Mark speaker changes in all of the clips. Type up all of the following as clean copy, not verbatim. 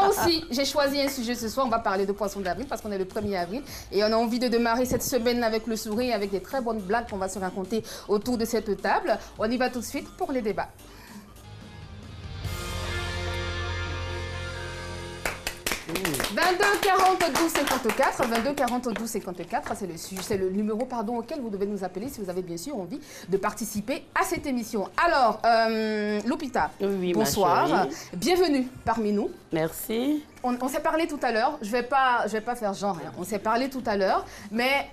Speaker 1: moi aussi, j'ai choisi un sujet ce soir. On va parler de poisson d'avril parce qu'on est le 1er avril. Et on a envie de démarrer cette semaine avec le sourire, avec des très bonnes blagues qu'on va se raconter autour de cette table. On y va tout de suite pour les débats. 22 40 12 54, 22 40 12 54, c'est le numéro auquel vous devez nous appeler si vous avez bien sûr envie de participer à cette émission. Alors, Lupita,
Speaker 2: oui,
Speaker 1: bonsoir, bienvenue parmi nous.
Speaker 2: Merci.
Speaker 1: On s'est parlé tout à l'heure, je vais pas faire genre, hein. On s'est parlé tout à l'heure, mais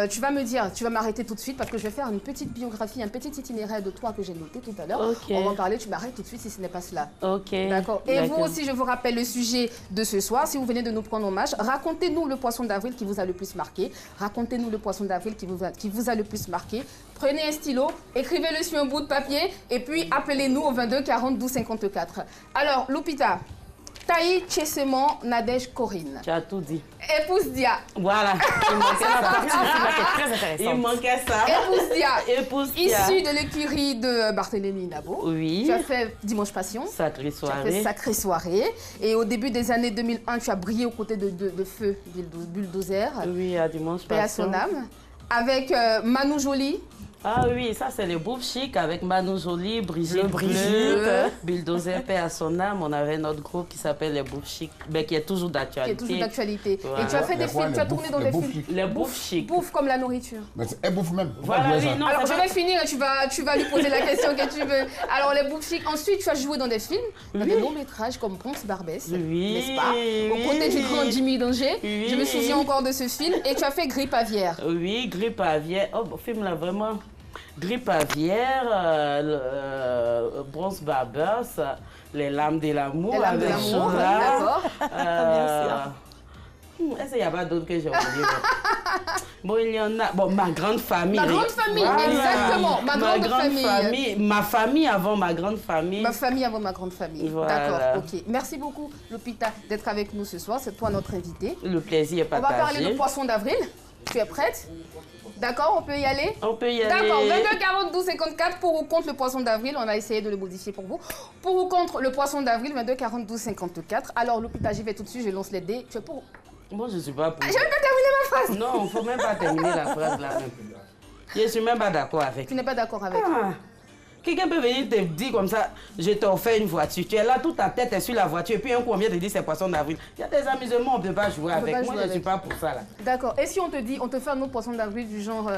Speaker 1: tu vas me dire, tu vas m'arrêter tout de suite parce que je vais faire une petite biographie, un petit itinéraire de toi que j'ai noté tout à l'heure.
Speaker 2: Okay.
Speaker 1: On va en parler, tu m'arrêtes tout de suite si ce n'est pas cela.
Speaker 2: Ok.
Speaker 1: D'accord. Et vous aussi, je vous rappelle le sujet de ce soir. Si vous venez de nous prendre hommage, racontez-nous le poisson d'avril qui vous a le plus marqué. Racontez-nous le poisson d'avril qui vous a le plus marqué. Prenez un stylo, écrivez-le sur un bout de papier et puis appelez-nous au 22 40 12 54. Alors, Lupita, Taï Tchessément Nadège Corinne.
Speaker 2: Tu as tout dit.
Speaker 1: Épouse Dia.
Speaker 2: Voilà. Il manquait la partie qui est très intéressante. Il manquait ça.
Speaker 1: Épouse Dia.
Speaker 2: Épouse Dia.
Speaker 1: Issue de l'écurie de Barthélémy Nabo.
Speaker 2: Oui.
Speaker 1: Tu as fait Dimanche Passion.
Speaker 2: Sacrée soirée.
Speaker 1: Tu as fait Sacrée soirée. Et au début des années 2001, tu as brillé aux côtés de Feu Bulldozer.
Speaker 2: Oui, à Dimanche Passion.
Speaker 1: Paix à son âme. Avec Manu Joly.
Speaker 2: Ah oui, ça c'est le Bouffe Chic avec Manu Joly, Brigitte Bulldozer, Paix à son âme. On avait notre groupe qui s'appelle les Bouffe Chic, qui est toujours d'actualité.
Speaker 1: Qui est toujours d'actualité.
Speaker 2: Voilà.
Speaker 1: Et tu as fait des films, tu as tourné dans des films.
Speaker 2: Les Bouffe Chic.
Speaker 1: Bouffe comme la nourriture.
Speaker 3: Mais elle bouffe même.
Speaker 2: Voilà, oui, non,
Speaker 1: alors je vais finir, tu vas lui poser la question que tu veux. Alors les Bouffe Chic, ensuite tu as joué dans des films, dans des longs métrages comme Ponce Barbès, n'est-ce pas? Au côté du grand Jimmy Danger. Je me souviens encore de ce film. Et tu as fait Grippe aviaire.
Speaker 2: Oui, Grippe aviaire. Oh, film là vraiment. Grippe aviaire, Bronze Barbers, Les lames de l'amour.
Speaker 1: Les lames de l'amour, d'accord.
Speaker 2: Est-ce qu'il n'y a pas d'autres que j'ai oublié? Bon, il y en a. Bon, ma grande famille.
Speaker 1: Ma grande famille, voilà. Exactement. Ma grande famille.
Speaker 2: Ma famille avant ma grande famille.
Speaker 1: Ma famille avant ma grande famille.
Speaker 2: Voilà.
Speaker 1: D'accord, ok. Merci beaucoup, Lupita, d'être avec nous ce soir. C'est toi notre invité.
Speaker 2: Le plaisir est partagé.
Speaker 1: On va parler de poisson d'avril. Tu es prête? D'accord, on peut y aller?
Speaker 2: On peut y aller.
Speaker 1: D'accord, 22 40 12 54 pour ou contre le poisson d'avril. On a essayé de le modifier pour vous. Pour ou contre le poisson d'avril, 22 40 12 54. Alors, Lupita, j'y vais tout de suite, je lance les dés. Tu es pour?
Speaker 2: Moi, je ne suis pas pour.
Speaker 1: Je vais pas terminer ma phrase.
Speaker 2: Non, il ne faut même pas terminer la phrase là même. Je ne suis même pas d'accord avec.
Speaker 1: Tu n'es pas d'accord avec?
Speaker 2: Quelqu'un peut venir te dire comme ça, je t'ai offert une voiture. Tu es là, toute ta tête est sur la voiture. Et puis un coup, on vient te dire c'est poisson d'avril. Il y a des amusements, on ne peut pas jouer avec. Moi, je ne suis pas pour ça là.
Speaker 1: D'accord. Et si on te dit, on te fait un autre poisson d'avril du genre,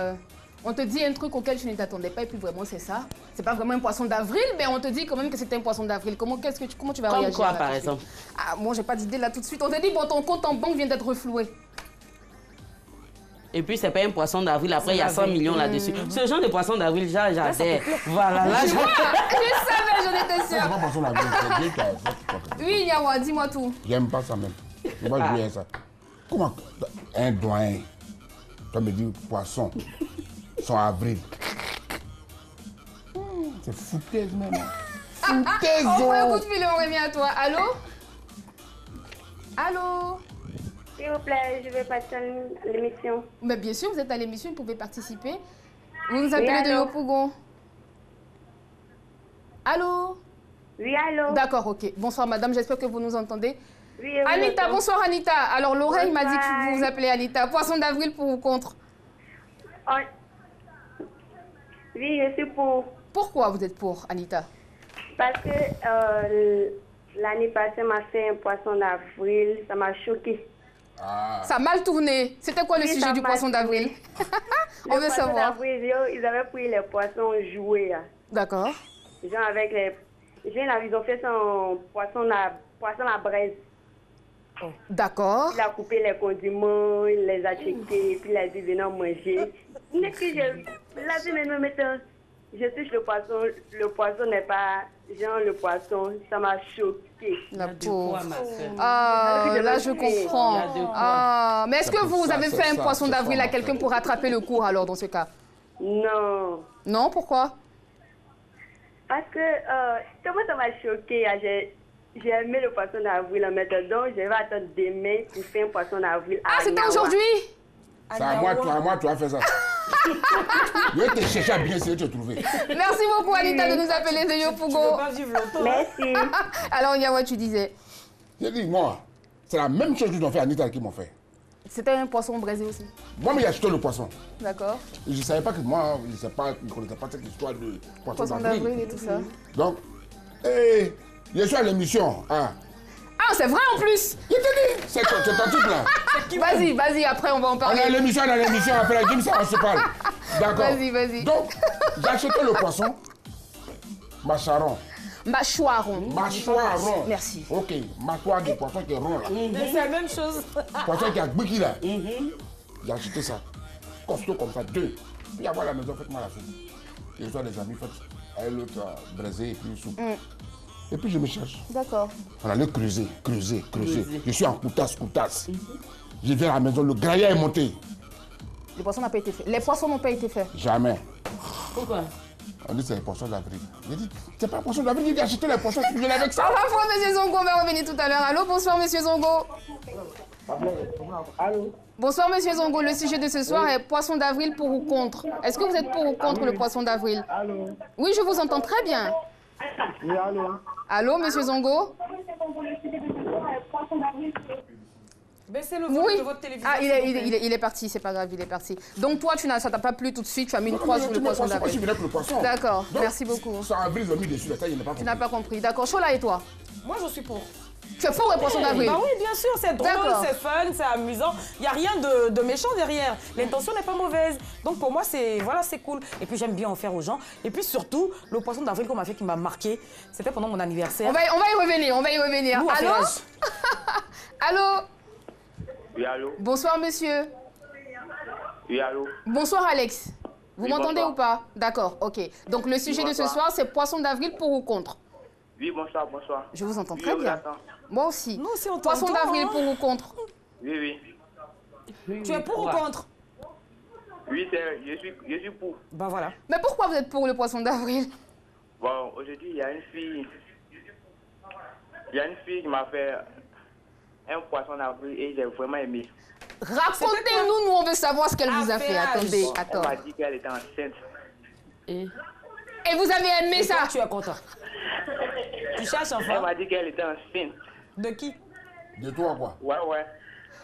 Speaker 1: on te dit un truc auquel tu ne t'attendais pas et puis vraiment c'est ça. C'est pas vraiment un poisson d'avril, mais on te dit quand même que c'était un poisson d'avril. Comment tu vas réagir?
Speaker 2: Comme quoi, par exemple?
Speaker 1: Ah, moi, j'ai pas d'idée là tout de suite. On te dit, bon, ton compte en banque vient d'être refloué.
Speaker 2: Et puis, c'est pas un poisson d'avril. Après, il y a 100 millions là-dessus. Ce genre de poisson d'avril, j'adhère. Voilà, là,
Speaker 1: je savais, j'en étais sûre.
Speaker 3: C'est pas poisson d'avril.
Speaker 1: Oui, Nyawa, dis-moi tout.
Speaker 3: J'aime pas ça même. Je vais pas jouer à ça. Comment un doyen, toi me dis poisson, son avril. C'est foutaise même. Foutaise.
Speaker 1: On prend un coup de fil et on revient à toi. Allô? Allô?
Speaker 4: S'il vous plaît, je vais passer à l'émission.
Speaker 1: Mais bien sûr, vous êtes à l'émission, vous pouvez participer. Vous nous appelez de Yopougon. Allô?
Speaker 4: Oui, allô?
Speaker 1: D'accord, ok. Bonsoir madame, j'espère que vous nous entendez.
Speaker 4: Oui,
Speaker 1: Anita, bonsoir Anita. Alors l'oreille m'a dit que vous vous appelez Anita. Poisson d'avril pour ou contre?
Speaker 4: Oui, je suis pour.
Speaker 1: Pourquoi vous êtes pour, Anita?
Speaker 4: Parce que l'année passée, m'a fait un poisson d'avril, ça m'a choqué.
Speaker 3: Ah.
Speaker 1: Ça a mal tourné. C'était quoi le sujet du poisson d'avril? On veut savoir.
Speaker 4: Ils avaient pris les poissons joués.
Speaker 1: D'accord.
Speaker 4: Genre avec les... Ils ont fait son poisson à braise.
Speaker 1: Oh. D'accord.
Speaker 4: Il a coupé les condiments, il les a checkés, puis il a dit venez manger. Dès que la semaine maintenant, je touche le poisson n'est pas genre le poisson, ça m'a choqué.
Speaker 1: La pauvre. Ah, là je comprends. Ah, mais est-ce que vous avez fait un poisson d'avril à quelqu'un pour rattraper le cours alors dans ce cas?
Speaker 4: Non.
Speaker 1: Non, pourquoi?
Speaker 4: Parce que comment ça m'a choqué, j'ai aimé le poisson d'avril maintenant, je vais attendre demain pour faire un poisson d'avril.
Speaker 1: Ah, c'était aujourd'hui?
Speaker 3: C'est à moi, tu as fait ça. Je vais te chercher à bien essayer de te trouver.
Speaker 1: Merci beaucoup, Anita, de nous appeler de Yopougon.
Speaker 4: Merci.
Speaker 1: Alors, Nyawa, tu disais?
Speaker 3: J'ai dit, moi, c'est la même chose qu'ils ont fait à Anita qui m'ont fait.
Speaker 1: C'était un poisson braisé aussi.
Speaker 3: Moi, mais j'ai acheté le poisson.
Speaker 1: D'accord.
Speaker 3: Je ne savais pas que moi, je ne connaissais pas cette histoire de
Speaker 1: Poisson d'avril et tout ça.
Speaker 3: Donc, je suis à l'émission. Hein.
Speaker 1: Ah, c'est vrai en plus.
Speaker 3: Je te dis, c'est ton truc là.
Speaker 1: Vas-y, après on va en parler.
Speaker 3: On a l'émission, après la ça, on se parle. D'accord.
Speaker 1: Vas-y.
Speaker 3: Donc, j'ai acheté le poisson, macharon.
Speaker 1: Mâchoiron.
Speaker 3: Mâchoiron.
Speaker 1: Merci.
Speaker 3: Ok, mâchoire du poisson qui est rond là.
Speaker 5: C'est la même chose.
Speaker 3: Poisson qui a gbiki là. J'ai acheté ça. Costaud comme ça, 2. Puis avoir la maison, faites-moi la soupe. Et je vois des amis, faites l'autre braisé et puis soupe. Et puis je me cherche.
Speaker 1: D'accord.
Speaker 3: On allait creuser. Je suis en coutasse. Je viens à la maison, le graillat est monté.
Speaker 1: Les poissons n'ont pas été faits. Les poissons n'ont pas été faits.
Speaker 3: Jamais.
Speaker 2: Pourquoi?
Speaker 3: On dit c'est les poissons d'avril. J'ai dit, c'est pas les poissons d'avril, j'ai acheté les poissons, je l'ai avec ça.
Speaker 1: À la fois, monsieur Zongo, on va revenir tout à l'heure. Allô, bonsoir, monsieur Zongo.
Speaker 6: Allô?
Speaker 1: Bonsoir, monsieur Zongo. Le sujet de ce soir est poisson d'avril pour ou contre. Est-ce que vous êtes pour ou contre le poisson d'avril?
Speaker 6: Allô?
Speaker 1: Oui, je vous entends très bien.
Speaker 6: Oui, allô?
Speaker 1: Allô, monsieur Zongo?
Speaker 5: Baissez le volume de votre télévision.
Speaker 1: Ah, il est parti, c'est pas grave, il est parti. Donc toi, ça t'a pas plu tout de suite, tu as mis une croix sur le poisson d'avril. D'accord, merci beaucoup.
Speaker 3: Ça avril, ils ont mis dessus, la taille, il n'a pas compris.
Speaker 1: Tu n'as pas compris. D'accord, Chola et toi?
Speaker 5: Moi, je suis pour.
Speaker 1: Tu es pour le poisson d'avril?
Speaker 5: Bah oui, bien sûr, c'est drôle, c'est fun, c'est amusant. Il n'y a rien de méchant derrière. L'intention n'est pas mauvaise. Donc pour moi, c'est cool. Et puis j'aime bien en faire aux gens. Et puis surtout, le poisson d'avril qu'on m'a fait qui m'a marqué, c'était pendant mon anniversaire.
Speaker 1: On va y revenir.
Speaker 5: Nous,
Speaker 1: allô? Allô?
Speaker 6: Oui, allô?
Speaker 1: Bonsoir, monsieur.
Speaker 6: Oui, allô?
Speaker 1: Bonsoir, Alex. Vous m'entendez ou pas? D'accord, ok. Donc le sujet de ce soir, c'est poisson d'avril pour ou contre?
Speaker 6: Oui, bonsoir.
Speaker 1: Je vous entends très bien. Moi aussi.
Speaker 5: Nous aussi, on t'entend.
Speaker 1: Poisson d'avril pour ou contre?
Speaker 6: Oui.
Speaker 5: Tu es pour ou contre?
Speaker 6: Oui, je suis pour.
Speaker 5: Ben voilà.
Speaker 1: Mais pourquoi vous êtes pour le poisson d'avril?
Speaker 6: Bon, aujourd'hui, il y a une fille qui m'a fait un poisson d'avril et j'ai vraiment aimé.
Speaker 1: Racontez-nous, nous on veut savoir ce qu'elle vous a fait. Attendez, attends.
Speaker 6: Elle m'a dit qu'elle était enceinte.
Speaker 1: Et vous avez aimé ça?
Speaker 5: Tu es content. Tu cherches
Speaker 6: Elle
Speaker 5: enfant?
Speaker 6: m'a dit qu'elle était enceinte.
Speaker 5: De qui?
Speaker 3: De toi, quoi?
Speaker 6: Ouais.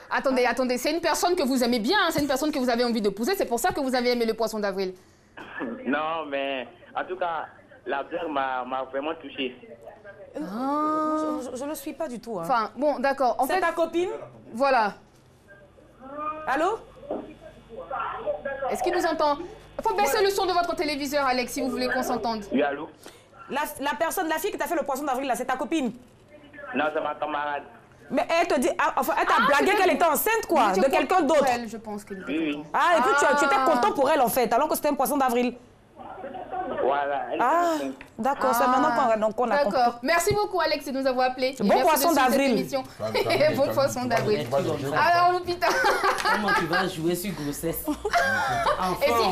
Speaker 1: Attendez, c'est une personne que vous aimez bien, hein, c'est une personne que vous avez envie de pousser, c'est pour ça que vous avez aimé le poisson d'avril.
Speaker 6: Non, mais en tout cas, la blague m'a vraiment touché.
Speaker 5: Je ne le suis pas du tout. Hein.
Speaker 1: Enfin, bon, d'accord. En
Speaker 5: C'est
Speaker 1: fait,
Speaker 5: ta copine?
Speaker 1: voilà.
Speaker 5: Allô?
Speaker 1: Est-ce qu'il nous entend? Il faut baisser le son de votre téléviseur, Alex, si vous voulez qu'on s'entende.
Speaker 6: Oui, allô?
Speaker 5: La fille qui t'a fait le poisson d'avril, là, c'est ta copine?
Speaker 6: Non, c'est ma camarade.
Speaker 5: Mais elle te dit, enfin, elle t'a blagué qu'elle était enceinte, quoi, de quelqu'un d'autre.
Speaker 1: Je pense qu'elle était
Speaker 6: Oui.
Speaker 1: contente.
Speaker 5: Ah, et puis tu étais content pour elle, en fait, alors que c'était un poisson d'avril.
Speaker 6: Voilà. Elle était
Speaker 5: Ah,
Speaker 6: enceinte.
Speaker 5: d'accord, c'est maintenant qu'on a compris.
Speaker 1: D'accord. Merci beaucoup, Alex, de nous avoir appelés.
Speaker 5: Bon poisson d'avril.
Speaker 1: Bon poisson d'avril. Alors, Lupita.
Speaker 2: Comment tu vas jouer sur grossesse?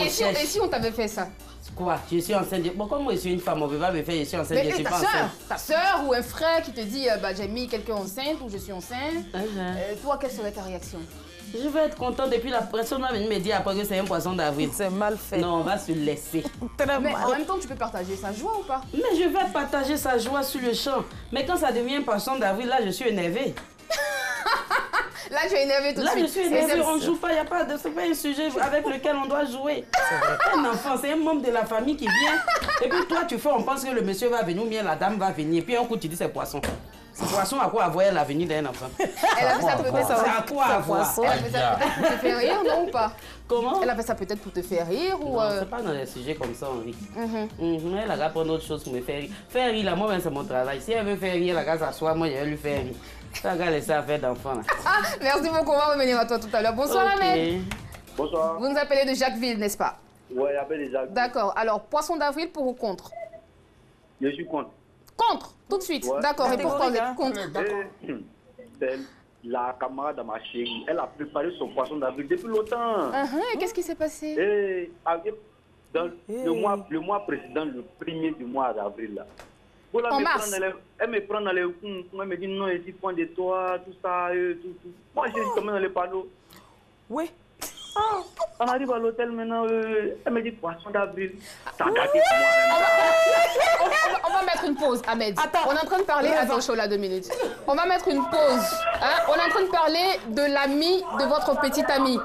Speaker 1: Et si on t'avait fait ça?
Speaker 2: Quoi? Je suis enceinte. Bon, comme moi je suis une femme, on ne peut pas me faire, je suis enceinte,
Speaker 1: Mais
Speaker 2: je suis pas enceinte.
Speaker 1: ta soeur ou un frère qui te dit j'ai mis quelqu'un enceinte ou je suis enceinte, toi, quelle serait ta réaction?
Speaker 2: Je vais être contente et puis la personne va venir me dire après que c'est un poisson d'avril.
Speaker 5: C'est mal fait.
Speaker 2: Non, on va se laisser.
Speaker 1: Mais en même temps, tu peux partager sa joie ou pas?
Speaker 2: Mais je vais partager sa joie sur le champ. Mais quand ça devient un poisson d'avril, là, je suis énervée.
Speaker 1: Là, tu es énervé tout de suite.
Speaker 2: Là, je suis énervée, on ne joue pas, c'est pas un sujet avec lequel on doit jouer. Un enfant, c'est un membre de la famille qui vient. Et puis toi, tu fais, on pense que le monsieur va venir ou bien la dame va venir. Et puis un coup, tu dis c'est poisson. C'est poisson, à quoi avoir l'avenir d'un enfant?
Speaker 1: Elle a fait ça peut-être
Speaker 2: à quoi avoir?
Speaker 1: Elle a fait ça peut-être pour te faire rire, non ou pas?
Speaker 2: Comment?
Speaker 1: Elle a fait ça peut-être pour te faire rire ou...
Speaker 2: Non, c'est pas dans les sujets comme ça, on rit. Elle a qu'à prendre autre chose pour me faire rire. Faire rire, là, moi, c'est mon travail. Si elle veut faire rire, elle a qu'à s'asseoir, moi, je vais lui faire rire. Ça, regarde ça, affaire d'enfant, là.
Speaker 1: Ah, merci beaucoup, on va revenir à toi tout à l'heure. Bonsoir, Ahmed.
Speaker 6: Bonsoir.
Speaker 1: Vous nous appelez de Jacquesville, n'est-ce pas?
Speaker 6: Ouais, j'appelle Jacques.
Speaker 1: D'accord. Alors, poisson d'avril pour ou contre?
Speaker 6: Je suis contre.
Speaker 1: Contre, tout de suite.
Speaker 6: Ouais.
Speaker 1: D'accord. Et pourquoi vous êtes contre?
Speaker 6: C'est la camarade de ma chérie. Elle a préparé son poisson d'avril depuis longtemps.
Speaker 1: Et qu'est-ce qui s'est passé?
Speaker 6: Et dans le mois précédent, le 1er du mois d'avril, là.
Speaker 1: En mars.
Speaker 6: Elle me prend dans les coups, elle me dit non, je suis point de toi, tout ça, tout. Moi, je suis tombé dans les panneaux.
Speaker 5: Oui.
Speaker 6: Ah, on arrive à l'hôtel maintenant, elle me dit poisson d'avril. T'as gâté pour moi.
Speaker 1: On va mettre une pause, Ahmed.
Speaker 5: Attends.
Speaker 1: On est en train de parler... Attends, Chola, 2 minutes. On va mettre une pause. Hein? On est en train de parler de l'ami de votre petite amie.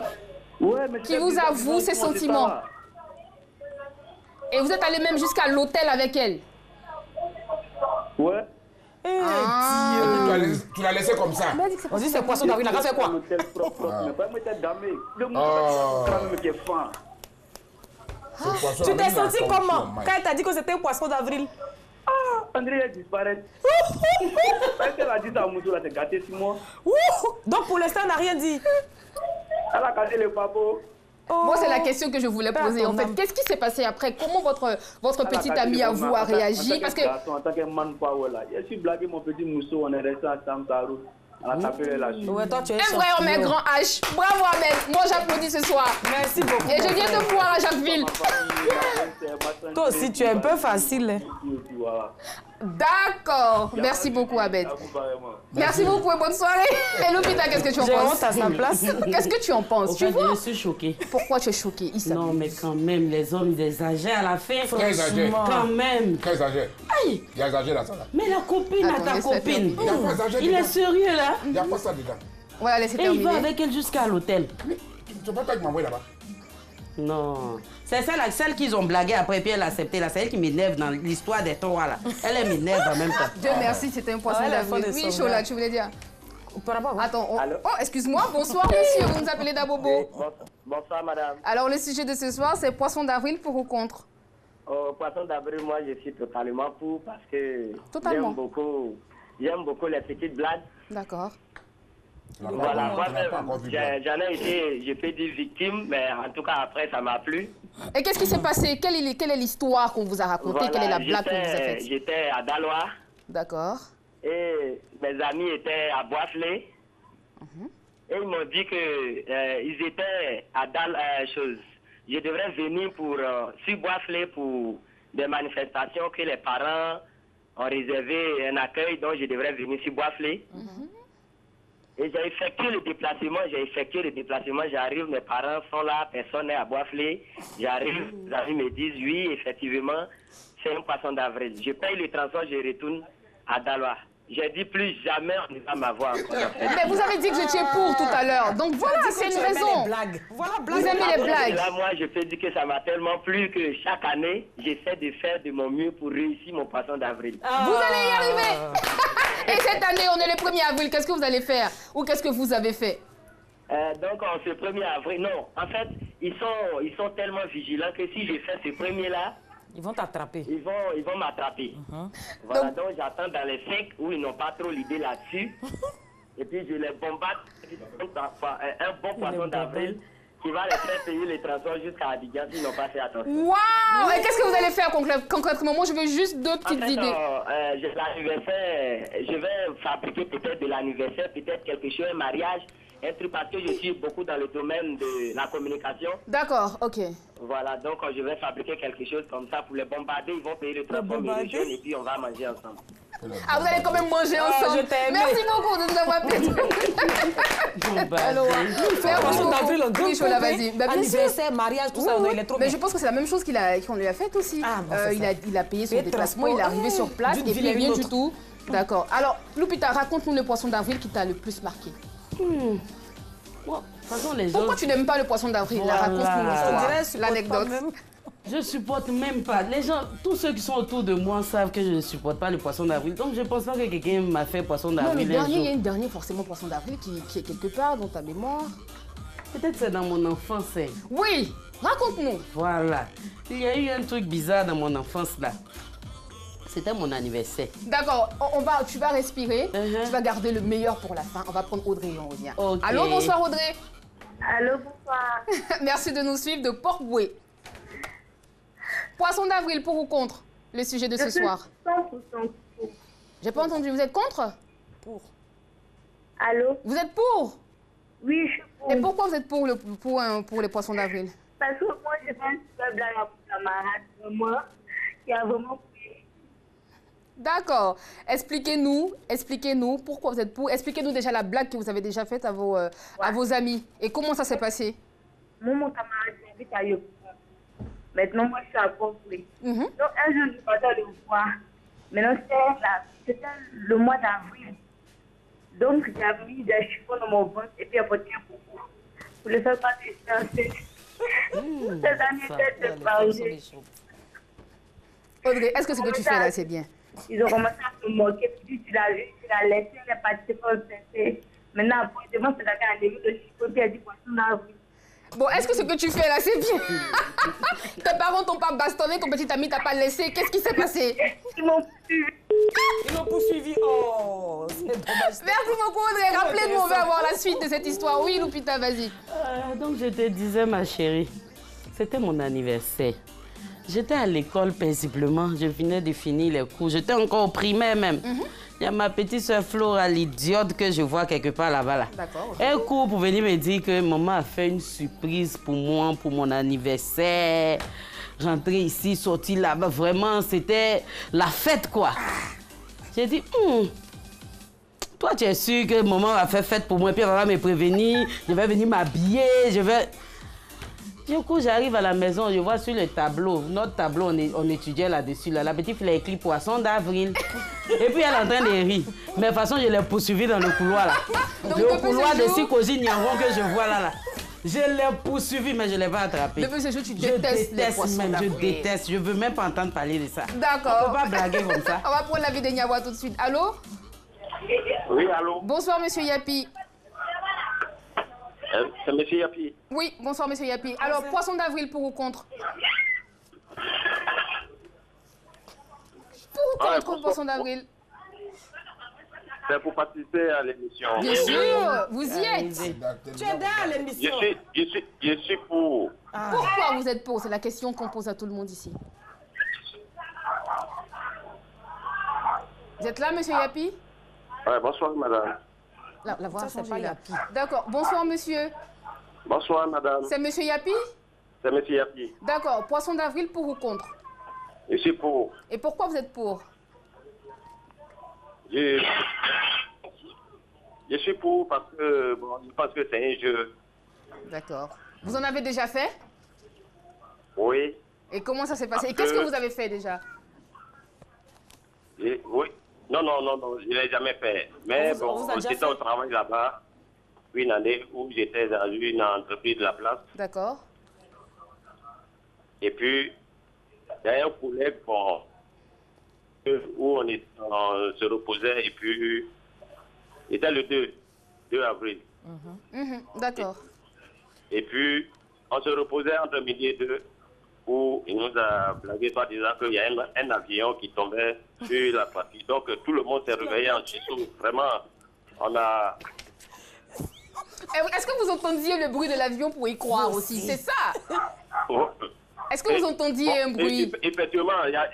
Speaker 6: Ouais, mais
Speaker 1: Qui vous avoue ses sentiments. Et vous êtes allé même jusqu'à l'hôtel avec elle.
Speaker 6: Ouais.
Speaker 3: Tu l'as laissé comme ça.
Speaker 5: On dit c'est poisson d'avril, il a fait quoi?
Speaker 6: L'hôtel propre, mais pas mettre damé. Le
Speaker 3: Oh.
Speaker 6: monde qui est fin.
Speaker 5: Tu t'es senti comment quand elle t'a dit que c'était un poisson d'avril?
Speaker 6: Ah, André, elle disparaît. Parce qu'elle a dit ça à Moutou, là, c'est gâté 6 mois.
Speaker 5: Donc pour l'instant, elle n'a rien dit.
Speaker 6: Elle a cassé le papo.
Speaker 1: Moi, c'est la question que je voulais poser. En fait, qu'est-ce qui s'est passé après? Comment votre petite amie à vous a réagi? Parce que...
Speaker 6: En tant que manpower, là, je suis blagué mon petit mousseau, on est resté ensemble, Tarou. On a tapé la chute.
Speaker 5: Ouais, toi, tu es
Speaker 1: Un vrai homme, un grand H. Bravo, Ahmed. Moi, j'applaudis ce soir.
Speaker 5: Merci beaucoup.
Speaker 1: Et je viens te voir à Jacquesville.
Speaker 5: Toi aussi, tu es un peu facile.
Speaker 1: D'accord. Merci beaucoup, Ahmed. Merci beaucoup et bonne soirée. Et Lupita, qu'est-ce que tu en
Speaker 5: J'ai
Speaker 1: penses?
Speaker 5: honte à sa place.
Speaker 1: Qu'est-ce que tu en penses? Tu vois?
Speaker 2: Je suis choquée.
Speaker 1: Pourquoi tu es choquée, Issa?
Speaker 2: Non, mais quand même, les hommes, ils exagèrent à la fin.
Speaker 3: Franchement.
Speaker 2: Quand même.
Speaker 3: Quel exagère?
Speaker 2: Aïe.
Speaker 3: Il y a exagère dans ça là.
Speaker 2: Mais la copine à
Speaker 1: Attends,
Speaker 2: ta
Speaker 1: laisse-la
Speaker 2: copine.
Speaker 3: Il n'y a pas d'exagère
Speaker 2: Il est
Speaker 3: dedans.
Speaker 2: sérieux, là.
Speaker 3: Il n'y a pas ça dedans.
Speaker 1: On va la laisser
Speaker 2: Et il va
Speaker 1: terminer.
Speaker 2: avec elle jusqu'à l'hôtel.
Speaker 3: Tu ne sais pas toi qui m'envoies là-bas.
Speaker 2: Non. C'est celle qu'ils ont blagué après, puis elle a accepté. Là, c'est elle qui m'énerve dans l'histoire des trois, là. Elle m'énerve en même temps.
Speaker 1: Dieu merci, c'était un poisson
Speaker 5: la
Speaker 1: d'avril.
Speaker 5: fin de
Speaker 1: Oui,
Speaker 5: son
Speaker 1: Chola,
Speaker 5: gars.
Speaker 1: tu voulais dire?
Speaker 5: Par rapport à...
Speaker 1: Attends,
Speaker 6: Allô?
Speaker 1: oh, excuse-moi, bonsoir monsieur, vous nous appelez Dabobo.
Speaker 6: Bonsoir, madame.
Speaker 1: Alors le sujet de ce soir, c'est poisson d'avril pour ou contre?
Speaker 6: Poisson d'avril, moi, je suis totalement pour parce que
Speaker 1: Totalement.
Speaker 6: j'aime beaucoup les petites blagues.
Speaker 1: D'accord.
Speaker 6: Voilà,
Speaker 3: Tu n'as pas encore vu.
Speaker 6: j'en ai été, je peux dire victime, mais en tout cas, après, ça m'a plu.
Speaker 1: Et qu'est-ce qui s'est passé? Quelle est l'histoire qu'on vous a racontée? Quelle est la blague qu'on vous a faite?
Speaker 6: J'étais à Dalois
Speaker 1: D'accord.
Speaker 6: et mes amis étaient à Boisselé. Et ils m'ont dit que ils étaient à je devrais venir sur Boisselé pour des manifestations que les parents ont réservé un accueil, donc je devrais venir sur Boisselé. Et j'ai effectué le déplacement, j'arrive, mes parents sont là, personne n'est à Boisselé. J'arrive, les amis me disent oui, effectivement, c'est un poisson d'avril. Je paye le transport, je retourne à Dalois. J'ai dit plus jamais on ne va m'avoir encore.
Speaker 1: Mais vous avez dit que vous étiez pour tout à l'heure, donc voilà, c'est une raison.
Speaker 5: Voilà,
Speaker 1: Vous aimez les blagues.
Speaker 6: Là, moi, je peux dire que ça m'a tellement plu que chaque année, j'essaie de faire de mon mieux pour réussir mon poisson d'avril.
Speaker 1: Vous allez y arriver. Et cette année, on est le 1er avril, qu'est-ce que vous allez faire? Ou qu'est-ce que vous avez fait?
Speaker 6: Donc, en ce 1er avril, non, en fait, ils sont tellement vigilants que si je fais ce premier-là,
Speaker 5: ils vont t'attraper.
Speaker 6: ils vont m'attraper. Voilà, donc j'attends dans les 5 où ils n'ont pas trop l'idée là-dessus. Et puis je les bombarde un bon poisson d'avril qui va les faire payer les transports jusqu'à Abidjan s'ils n'ont pas fait attention.
Speaker 1: Waouh! Et qu'est-ce que vous allez faire concrètement? Moi, je veux juste 2 petites idées.
Speaker 6: J'ai l'anniversaire, je vais fabriquer peut-être de l'anniversaire, peut-être quelque chose, un mariage, un truc, parce que je suis beaucoup dans le domaine de la communication.
Speaker 1: D'accord, ok.
Speaker 6: Voilà, donc je vais fabriquer quelque chose comme ça pour les bombarder, ils vont payer le transport, me rejoindre et puis on va manger ensemble.
Speaker 1: Ah, vous allez quand même manger ensemble.
Speaker 5: je t'aime.
Speaker 1: Merci beaucoup de nous avoir appelés. Alors,
Speaker 5: Poisson d'avril, on
Speaker 1: oui, Chola, vas-y. Bah, bien sûr.
Speaker 5: anniversaire, mariage, tout ça,
Speaker 1: Oui,
Speaker 5: il est trop
Speaker 1: mais
Speaker 5: bien.
Speaker 1: je pense que c'est la même chose qu'on lui a faite aussi.
Speaker 5: Ah, bon, c'est ça.
Speaker 1: Il a payé son
Speaker 5: Et
Speaker 1: déplacement,
Speaker 5: transport,
Speaker 1: il est arrivé sur place
Speaker 5: d'une
Speaker 1: et
Speaker 5: ville
Speaker 1: puis
Speaker 5: à une
Speaker 1: rien du
Speaker 5: autre.
Speaker 1: tout. D'accord. Alors, Lupita, raconte-nous le poisson d'avril qui t'a le plus marqué.
Speaker 2: De toute façon, les
Speaker 1: Pourquoi
Speaker 2: gens,
Speaker 1: tu n'aimes pas le poisson d'avril?
Speaker 2: Voilà.
Speaker 1: Raconte-nous
Speaker 5: On dirait,
Speaker 1: l'histoire,
Speaker 5: supporte
Speaker 1: l'anecdote.
Speaker 5: pas même.
Speaker 2: je supporte même pas. Les gens, tous ceux qui sont autour de moi savent que je ne supporte pas le poisson d'avril. Donc je pense pas que quelqu'un m'a fait poisson
Speaker 1: Non, le
Speaker 2: d'avril un
Speaker 1: dernier, il y a
Speaker 2: jour.
Speaker 1: une dernière forcément poisson d'avril qui est quelque part dans ta mémoire.
Speaker 2: Peut-être c'est dans mon enfance. Hein.
Speaker 1: Oui, raconte-nous.
Speaker 2: Voilà. Il y a eu un truc bizarre dans mon enfance là. C'était mon anniversaire.
Speaker 1: D'accord, tu vas respirer,
Speaker 2: Uh-huh.
Speaker 1: tu vas garder le meilleur pour la fin. On va prendre Audrey et on revient.
Speaker 2: Ok.
Speaker 1: Allô, bonsoir Audrey.
Speaker 4: Allô, bonsoir.
Speaker 1: Merci de nous suivre de Port-Boué. Poisson d'avril, pour ou contre le sujet de ce soir?
Speaker 4: 100% pour.
Speaker 1: J'ai pas entendu, vous êtes contre?
Speaker 4: Allô?
Speaker 1: Vous êtes pour?
Speaker 4: Oui, je suis pour.
Speaker 1: Et pourquoi vous êtes pour les poissons d'avril?
Speaker 4: Parce que moi, j'ai fait une super blague à mon camarade de moi qui a vraiment pris.
Speaker 1: D'accord. Expliquez-nous pourquoi vous êtes pour. Expliquez-nous déjà la blague que vous avez déjà faite à vos amis. Et comment ça s'est passé?
Speaker 4: mon camarade habite à Yopougon. Maintenant, moi, je suis à Conflé. Donc, un jour, je partais le voir. Maintenant, c'était le mois d'avril. Donc, j'avais mis des chiffons dans mon ventre et puis apporté un coucou. Pour le faire passer distancer. Ces années étaient séparées.
Speaker 1: Audrey, est-ce que ce que tu fais là, c'est bien?
Speaker 4: Ils ont commencé à me moquer. Puis tu l'as laissé, elle est partie pour le cesser. Maintenant, après, devant, c'est la un début de chiffon, puis elle dit poisson d'avril.
Speaker 1: Bon, est-ce que ce que tu fais là, c'est bien? Tes parents t'ont pas bastonné, ton petit ami t'a pas laissé. Qu'est-ce qui s'est passé?
Speaker 4: Ils m'ont poursuivi.
Speaker 5: Ils l'ont poursuivi. Oh, c'est dommage.
Speaker 1: Merci beaucoup, Audrey. Rappelez-nous, on va avoir la suite de cette histoire. Oui, Lupita, vas-y.
Speaker 2: Donc, je te disais, ma chérie, c'était mon anniversaire. J'étais à l'école paisiblement. Je venais de finir les cours. J'étais encore au primaire même. Il y a ma petite soeur Flora, l'idiote que je vois quelque part là-bas. Là.
Speaker 1: D'accord.
Speaker 2: Elle court pour venir me dire que maman a fait une surprise pour moi, pour mon anniversaire. Rentrer ici, sortir là-bas. Vraiment, c'était la fête, quoi. J'ai dit, toi, tu es sûr que maman va faire fête pour moi, puis elle va me prévenir. Je vais venir m'habiller, je vais... Du coup, j'arrive à la maison, je vois sur le tableau, notre tableau, on étudiait là-dessus. Là. La petite fille a écrit poisson d'avril. Et puis elle est en train de rire. Mais de toute façon, je l'ai poursuivi dans le couloir là. Le couloir de Sikosi Niangon que je vois là. Je l'ai poursuivi, mais je ne l'ai pas attrapé.
Speaker 1: Depuis ce jour, tu détestes les poissons d'avril.
Speaker 2: Je déteste, je ne veux même pas entendre parler de ça.
Speaker 1: D'accord.
Speaker 2: On ne peut pas blaguer comme ça.
Speaker 1: On va prendre la vie de Niawa tout de suite. Allô?
Speaker 6: Oui, allô?
Speaker 1: Bonsoir, monsieur Yapi.
Speaker 6: C'est monsieur Yapi.
Speaker 1: Oui, bonsoir, monsieur Yapi. Alors, poisson d'avril pour ou contre? Pour ou contre poisson d'avril?
Speaker 6: C'est pour participer à l'émission.
Speaker 1: Bien sûr, vous y êtes.
Speaker 5: Tu es derrière l'émission.
Speaker 6: Je suis pour.
Speaker 1: Pourquoi vous êtes pour? C'est la question qu'on pose à tout le monde ici. Vous êtes là, monsieur Yapi?
Speaker 6: Ouais, bonsoir, madame.
Speaker 1: La voix
Speaker 5: Ça,
Speaker 1: a
Speaker 5: c'est
Speaker 1: changé
Speaker 5: pas
Speaker 1: là.
Speaker 5: Yapi.
Speaker 1: D'accord. Bonsoir, monsieur.
Speaker 6: Bonsoir, madame.
Speaker 1: C'est monsieur Yapi?
Speaker 6: C'est monsieur Yapi.
Speaker 1: D'accord. Poisson d'avril pour ou contre?
Speaker 6: Je suis pour.
Speaker 1: Et pourquoi vous êtes pour?
Speaker 6: Je suis pour parce que je pense que c'est un jeu.
Speaker 1: D'accord. Vous en avez déjà fait?
Speaker 6: Oui.
Speaker 1: Et comment ça s'est passé? Et qu'est-ce que vous avez fait déjà?
Speaker 6: Oui. Non, je ne l'ai jamais fait. Mais j'étais au travail là-bas, une année où j'étais dans une entreprise de la place.
Speaker 1: D'accord.
Speaker 6: Et puis, il y a un collègue où on se reposait et puis, c'était le 2 avril.
Speaker 1: D'accord.
Speaker 6: Et puis, on se reposait entre midi et 2 où il nous a blagué en disant qu'il y a un avion qui tombait sur la partie. Donc, tout le monde s'est réveillé en dessous. Vraiment, on a...
Speaker 1: Est-ce que vous entendiez le bruit de l'avion pour y croire aussi? C'est ça? Est-ce que vous entendiez un bruit?
Speaker 6: Effectivement, il y a...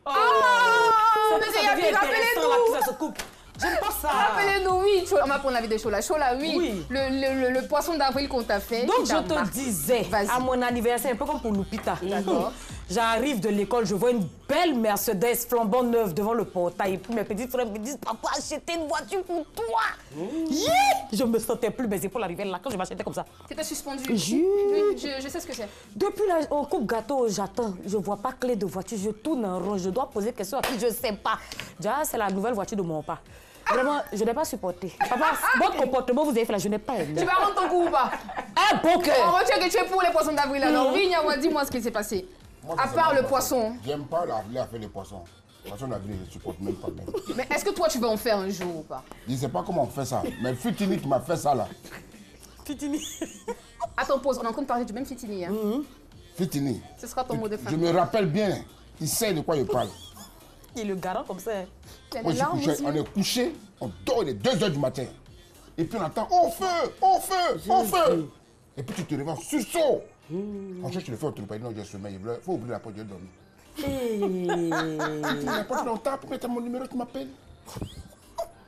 Speaker 1: Oh, monsieur Yapi, rappelez-nous!
Speaker 5: Ça se coupe. J'aime pas ça.
Speaker 1: Rappelez-nous, oui. On va prendre la vie de Chola. Chola, oui.
Speaker 5: Oui.
Speaker 1: Le poisson d'avril qu'on t'a fait.
Speaker 5: Donc,
Speaker 1: qui
Speaker 5: je
Speaker 1: t'a
Speaker 5: te
Speaker 1: marqué.
Speaker 5: disais, à mon anniversaire, un peu comme pour Lupita.
Speaker 1: D'accord.
Speaker 5: J'arrive de l'école, je vois une belle Mercedes flambant neuve devant le portail. Et puis mes petits frères me disent, papa, acheter une voiture pour toi. Yeah! Je me sentais plus mes épaules arriver là quand je m'achetais comme ça.
Speaker 1: T'étais suspendu.
Speaker 5: Oui,
Speaker 1: je sais ce que c'est.
Speaker 5: Depuis là, on coupe gâteau, j'attends. Je vois pas clé de voiture, je tourne en rond. Je dois poser question à qui je sais pas. Déjà, c'est la nouvelle voiture de mon père. Vraiment, je n'ai pas supporté. Papa, votre comportement, vous avez fait là, je n'ai pas aimé.
Speaker 1: Tu vas rendre ton coup ou pas?
Speaker 5: Un bon cœur.
Speaker 1: On retient que tu es pour les poissons d'avril alors. Oui, Niawa, dis-moi ce qui s'est passé.
Speaker 3: Moi,
Speaker 1: À part le poisson.
Speaker 3: J'aime pas la faire des poissons. Les poissons d'avril, je ne supporte même pas.
Speaker 1: Mais est-ce que toi, tu vas en faire un jour ou pas?
Speaker 3: Je ne sais pas comment on fait ça. Mais Fitini qui m'a fait ça là.
Speaker 5: Fitini.
Speaker 1: Attends, pause. On est en train de parler du même Fitini. Hein?
Speaker 3: Fitini.
Speaker 1: Ce sera ton mot de fin.
Speaker 3: Je me rappelle bien. Il sait de quoi il parle.
Speaker 5: Il est le garant comme ça.
Speaker 1: Il a
Speaker 3: Moi,
Speaker 1: des larmes aux yeux.
Speaker 3: on est couché, on dort, il est 2 h du matin. Et puis on entend au feu, au feu, au feu. Et puis tu te réveilles, sursaut. En fait, je le fais au trou, non, j'ai sommeil. Il faut ouvrir la porte, je vais dormir. Il la porte longtemps, pour mettre mon numéro, tu m'appelles.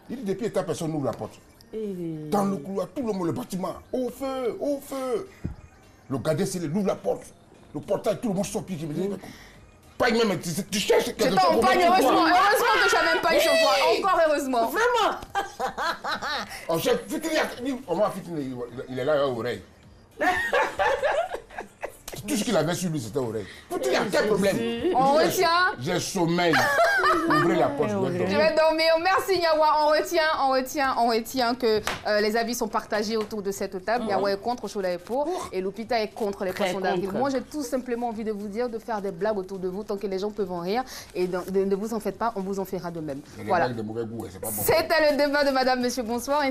Speaker 3: Il dit depuis ta personne ouvre la porte. Dans le couloir, tout le monde, le bâtiment, au feu, au feu. Le gardien, c'est il ouvre la porte. Le portail, tout le monde sort, puis je me dis, pagne même, tu cherches quelque chose.
Speaker 1: C'est pas en pagne, heureusement. Heureusement que tu n'as même pas eu sur toi. Encore heureusement.
Speaker 5: Vraiment.
Speaker 3: Oh, chef, Fitini, il est là, à l'oreille. Tout ce qu'il avait sur lui, c'était oreille. Il y a quel problème?
Speaker 1: On retient.
Speaker 3: J'ai sommeil. Ouvrez la porte,
Speaker 1: Je vais dormir. Merci Nyawa. On retient que les avis sont partagés autour de cette table. Nyawa est contre, Chola est pour. Et Lupita est contre les poissons d'avril. Moi, j'ai tout simplement envie de vous dire de faire des blagues autour de vous tant que les gens peuvent en rire. Et ne vous en faites pas, on vous en fera de même. Voilà. C'était le débat de Madame, Monsieur, bonsoir.